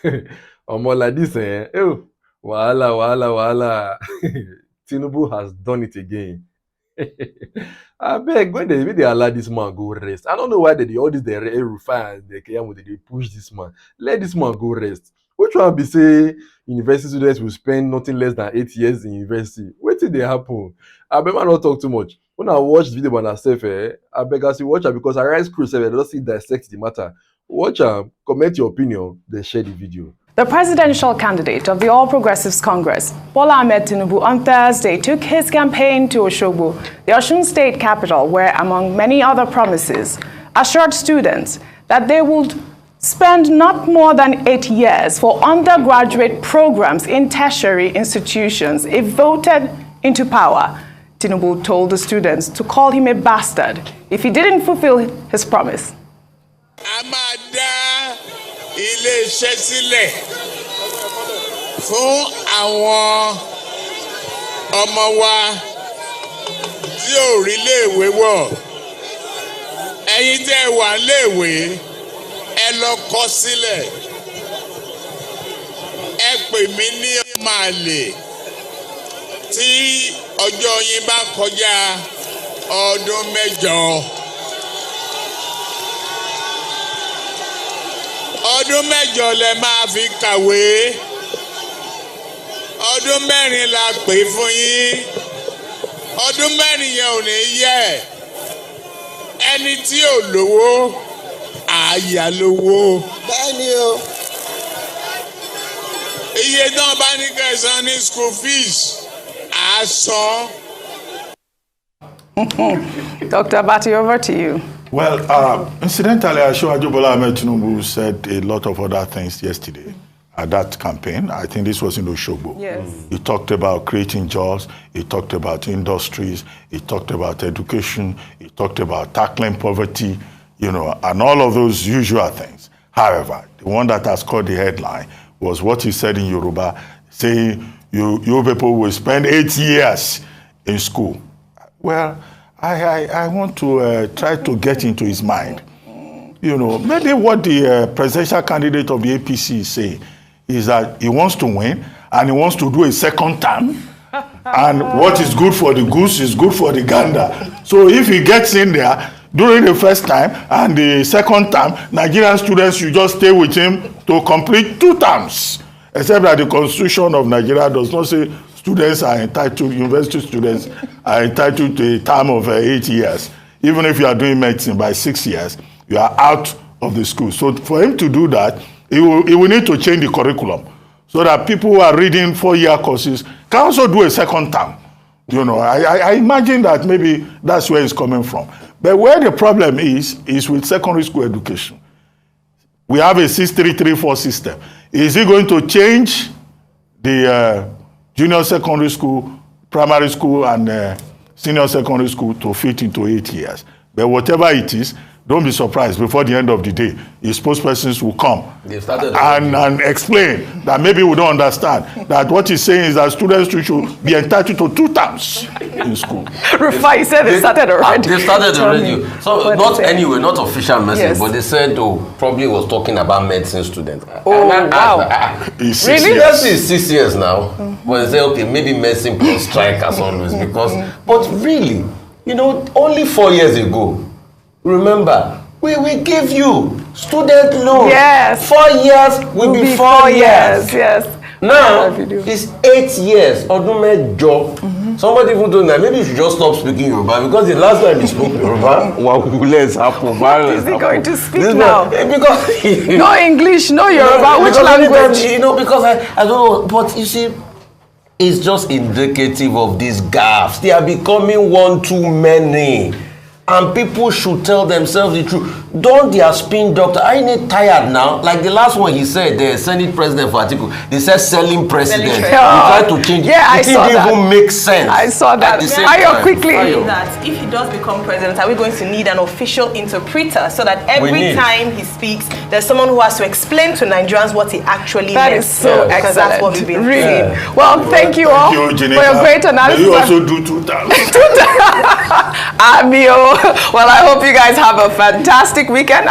Like this, eh? Oh, wahala. Tinubu has done it again. I beg, when they allow this man go rest. I don't know why they all this the Rufai and the Keyamo they push this man. Let this man go rest. Which one be say university students will spend nothing less than 8 years in university? What did they happen? I beg man not talk too much. When I watch the video by myself, I beg as you watch her because I rise crew I don't see dissect the matter. Watch her, comment your opinion, then share the video. The presidential candidate of the All Progressives Congress, Bola Ahmed Tinubu, on Thursday took his campaign to Osogbo, the Osun state capital, where, among many other promises, assured students that they would spend not more than 8 years for undergraduate programs in tertiary institutions if voted into power. Tinubu told the students to call him a bastard if he didn't fulfill his promise. Ilé-iṣẹ́ sílẹ̀ fún àwọn ọmọ wa tí ò rí léèwé wọ̀. Ẹ̀yin tẹ́ ẹ wà léèwé ẹ lọ kọ sílẹ̀. Ẹ pè mí ní ọmọ àlè tí ọjọ́ yín bá kọjá ọdún 8. Ọdún 8 lẹ máa fi kàwé. Ọdún 4 la pè fún yín. Ọdún 4 yẹn ò ní yẹ. Ẹni tí ò lówó, àyà lówó. Bẹ́ẹ̀ni o. Iye náà bá ní kẹsàn-án ní school fees, á san. Dr. Abati, over to you. Well, incidentally, Asiwaju Bola Ahmed Tinubu said a lot of other things yesterday at that campaign. I think this was in Osogbo. Yes. He talked about creating jobs. He talked about industries. He talked about education. He talked about tackling poverty, you know, and all of those usual things. However, the one that has caught the headline was what he said in Yoruba, saying you people will spend 8 years in school. Well, I want to try to get into his mind. You know, maybe what the presidential candidate of the APC is saying is that he wants to win and he wants to do a second term. And what is good for the goose is good for the gander. So if he gets in there during the first time and the second term, Nigerian students should just stay with him to complete 2 terms. Except that the Constitution of Nigeria does not say students are entitled, university students are entitled to a term of 8 years. Even if you are doing medicine by 6 years, you are out of the school. So for him to do that, he will need to change the curriculum so that people who are reading 4-year courses can also do a second term. You know, I imagine that maybe that's where it's coming from. But where the problem is with secondary school education. We have a 6334 system. Is he going to change the junior secondary school, primary school, and senior secondary school to fit into 8 years? But whatever it is, don't be surprised. Before the end of the day, his spokespersons will come and explain that maybe we don't understand. That what he's saying is that students should be entitled to 2 terms in school. Rufai said they started already. They started already. So not anyway, not official message, yes. But they said probably was talking about medicine students. Oh, wow. Really? Yes, it's 6 years now. But they say, okay, maybe medicine plus strike as always. But really, you know, only 4 years ago, remember, we give you student loan. Yes. 4 years will be 4 years. Yes. Now it's 8 years. Somebody even told me maybe you should just stop speaking Yoruba because the last time you spoke Yoruba, let's happen. Is he going to speak now? Because no English, no Yoruba. Which language? You know, because I don't know. But you see, it's just indicative of these gaffes. They are becoming one too many. And people should tell themselves the truth. Don't their spin doctor, I ain't tired now. Like the last one he said, the Senate president for article, they said selling president. You try to change it. Yeah, I saw that. It didn't even make sense. I saw that. Ayo, quickly. That if he does become president, are we going to need an official interpreter so that every time he speaks, there's someone who has to explain to Nigerians what he actually meant? That is so excellent. That's what we've been really. Well, thank you all for your great analysis. You also do 2 terms. Amio. Well, I hope you guys have a fantastic weekend.